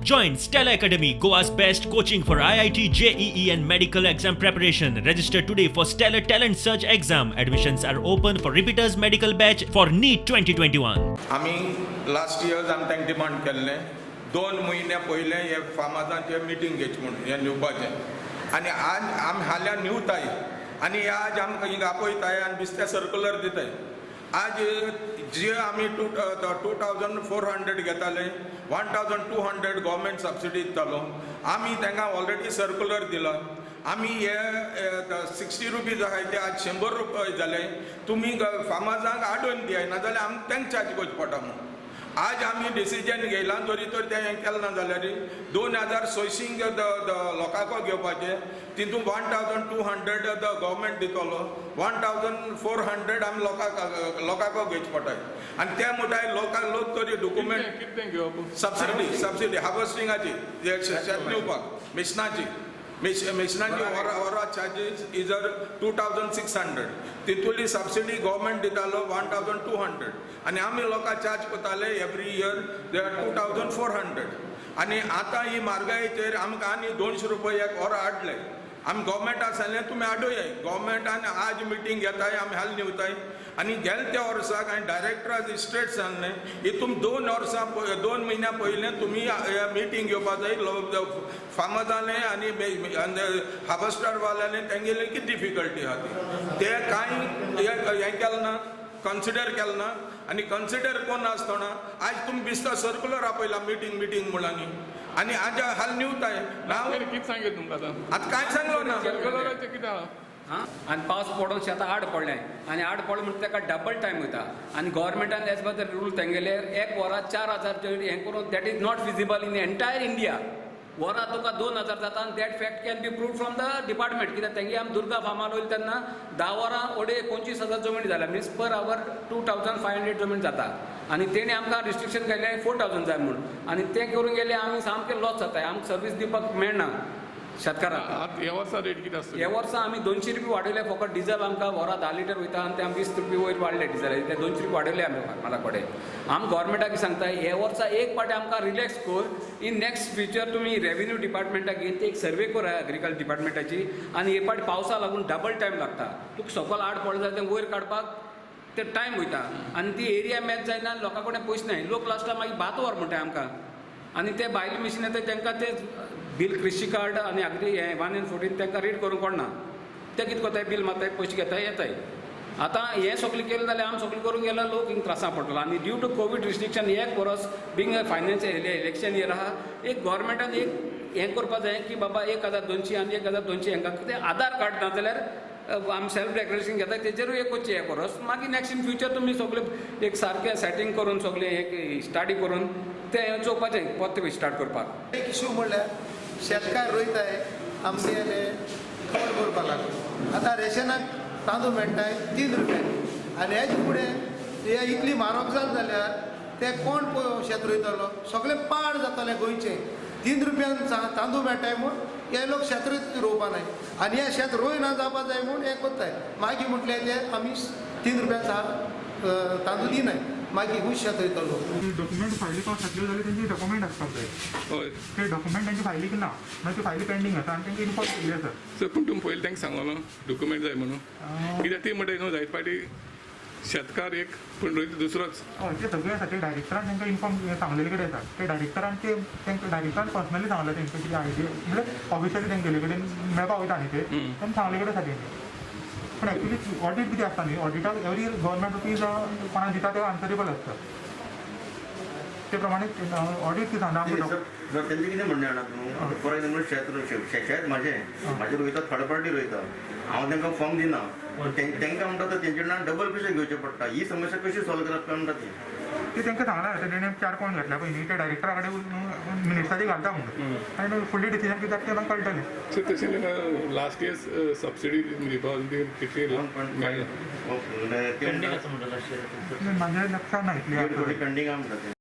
Join Stella Academy, Goa's best coaching for IIT, JEE and medical exam preparation. Register today for Stellar Talent Search exam. Admissions are open for repeaters medical batch for NEET 2021. आम्ही last year आमकां demand केल्लें 2 म्हयन्या पयलें हे फार्माजांचे meeting घेवची म्हणून हें न्यूवपाचें आनी आज आमी हाल्या न्यूताय आनी आज आमकां हिंगा आपयताय आनी बिस्ते सर्कुलर दिताय. आज जे आमी 2400 घेताले 1200 गव्हर्मेंट सबसिडी दितालो आमी तांकां ऑलरेडी सर्कुलर दिला. आमी हे 60 रुपीज आहाय ते आज 100 रुपये जाले. तुमी फार्माजांक आडोवन दियाय नाजाल्यार आमकां तांकां चार्ज करचें पडटा म्हणून आज आमी डिसिजन घेयला. तरी तर तें हें केलें ना जाल्यार 2600 लोकांको घेवपाचें तितून 1200 गव्हर्मेंट दितलो 1400 आमी लोकांको घेवचे पडटाय आनी ते म्हणटाय लोक तरी डॉक्युमेंट सबसिडी हार्वेस्टिंगाची शेत दिवपाक मिशनाची वरा चार्जीस इजर 2600 तितूली सबसिडी गव्हर्मेंट दितालो 1200 आनी आमी लोकां चार्ज करताले एवरी इयर 2400 आनी आतां ही म्हारगायेचेर आमकां आनी 200 रुपया एक वरां हाडले. आमी गव्हर्मेंटाक सांगलें तुमी हाडुयाय. गव्हर्मेंटान आज मिटींग घेताय आमी हाल निवताय आनी गेले त्या वर्साक हांवें डायरेक्टराक स्ट्रेट सांगलें हितून 2 म्हयन्या पयलें तुमी मिटींग घेवपाक जाय फार्माजांनी आनी हार्वेस्टरवाल्यांनी तेंगेली कितें डिफिकल्टी आहा ती ते कांय हें केलें ना कन्सिडर केलें ना आनी कन्सिडर कोन्ना आसतना आज तुमी बिस्ता सर्कुलर आपयला मिटींग म्हणून आनी आज हाल निवताय हांव कितें सांगें तुमकां आतां कांय सांगलो ना सर्कुलराचें कितें आहा आनी पावस पडून शेतां आड पडलें आनी आड पडलें म्हणून ताका डबल टायम वयता आनी गव्हर्मेंटान एज पर द रूल तेंगेले एक वरां 4000 हें करून that is not feasible in entire India. वरां तुका 2000 जाता आनी that fact can be proved from the department कित्याक तेंगे आमी दुर्गा फार्मान वयले तेन्ना 10 वरां 25,000 जमीन जाल्या मिन्स पर आवर 2500 जमीन जाता आनी तेणी आमकां रिस्ट्रिक्शन केलें 4000 जाय म्हणून आनी तें करून गेले आमी सामकें लॉस जाताय आमकां सर्वीस दिवपाक मेळना शेतकाराक. ह्या वर्सा रेट कितें आसता? ह्या वर्सा आमी 200 रुपया वाडयले फकत डिझल आमकां वरां 10 लिटर वयता आनी ते आमी 20 रुपया वयर वाडले डिझल ते 200 रुपया वाडयले आमी फार्मारा कडेन. आमी गव्हर्मेंटाक सांगता हे वर्सा एक पाटी आमकां रिलॅक्स कर इन नॅक्स्ट फ्युचर तुमी रेव्हेन्यू डिपार्टमेंटाक घेवन एक सर्वे करा एग्रीकल्चर डिपार्टमेंटाची आनी हे पाटी पावसा लागून डबल टायम लागता. तुका सकयल आड पडलें जाल्यार तें वयर काडपाक ते टायम वयता आनी ती एरिया मॅच जायना लोकां कडेन पयशे नाय. लोक लास्टाक मागीर 7 वर म्हणटाय आमकां आनी ते भायले मशीन येता तांकां ते बील कृषी कार्ड आनी अगदी हे 1 and 14 तांकां रीड करूंक पडना. ते कितें करताय बील मारताय पयशे घेताय येताय. आतां हें सगळें केलें जाल्यार आमी सगळें करूंक गेल्यार लोक हिंग त्रासां पडटलो आनी ड्यू टू कोवीड रिस्ट्रिक्शन एक वर्स बींग फायनान्शियल इलेक्शन इयर आहा एक गव्हर्मेंटान एक हें करपाक जाय की बाबा 1200 आनी 1200 हांकां कितें आधार कार्ड ना जाल्यार आमी सेल्फ डेक्लेरेशन घेताय तेजेरूय एक वच्चें हें परस मागीर नॅक्स्ट इन फ्युचर तुमी सगळें एक सारकें सेटींग करून सगळें एक स्टडी करून तें चोवपाचें परत स्टार्ट करपाक. एक इशू म्हणल्यार शेतकार रोयताय आमचे कवर करपा लागून आतां रेशनाक तांदूळ मेळटाय 3 रुपया आनी हेज फुडें हे इतली म्हारग जाल जाल्यार ते कोण शेत रोयतलो सगळें पाड जातलें गोंयचें. 3 रुपयान तांदूळ मेळटाय म्हूण हे लोक शेत रोवपा नाय आनी हे शेत रोय ना जावपा जाय म्हूण हें करताय. मागीर म्हटलें ते आमी 3 रुपयान तांदूळ दिनाय मागीर खूब शेत रोयतलो. डॉक्युमेंट फायली पावस घातल्यो जाल्यार तेंची डॉक्युमेंट आसपाक जाय. हय ते डॉक्युमेंट तांची फायली ना मागीर ती फायली पेंडींग आसा आनी तांकां इन्फॉर्म केल्ली आसा. सर पूण तुमी पयलीं तांकां सांगलो डॉक्युमेंट जाय म्हणून कित्याक ती म्हणटाय न्हू जायते फाटी शेतकार एक पूण रोयता दुसरोच. हय ते सगळें आसा ते डायरेक्टरान तांकां इन्फॉर्म सांगलेले कडेन आसा. ते डायरेक्टरान ते तांकां डायरेक्टरान पर्सनली सांगलें तेंकां कितें आयडिया म्हणजे ऑफिशियली तेंगेले कडेन मेळपाक वयता न्ही ते तेन्ना सांगले कडेन आसा तेंगे. पूण एक्चुली ऑडीट कितें आसता न्ही ऑडिटाक एवरी इयर गव्हर्मेंट रुपीज कोणाक दिता ते आन्सरेबल आसता ते प्रमाणे ऑडीट कितें सांगता आमकां. तेंचें कितें म्हणणें जाणा तूं फॉर एग्जाम्पल शेत म्हाजें रोयता थर्ड पार्टी रोयता हांव तांकां फॉर्म दिना तांकां म्हणटा तर तेंचे कडल्यान डबल पयशे घेवचे पडटा. ही समस्या कशी सॉल्व करप काय म्हणटा ती तांकां सांगला तेणें 4 पॉयंट घातल्या पळय न्ही ते डायरेक्टरा कडेन मिनिस्टराची घालता म्हणून आनी फुडली डिसिजन कित्याक ते मागीर कळटलें. सो तशें लास्ट इयर सबसिडी दिवपाक कितली मेळ्ळा म्हाज्या लक्षांत ना इतली पेंडींग आहा म्हणटा तें.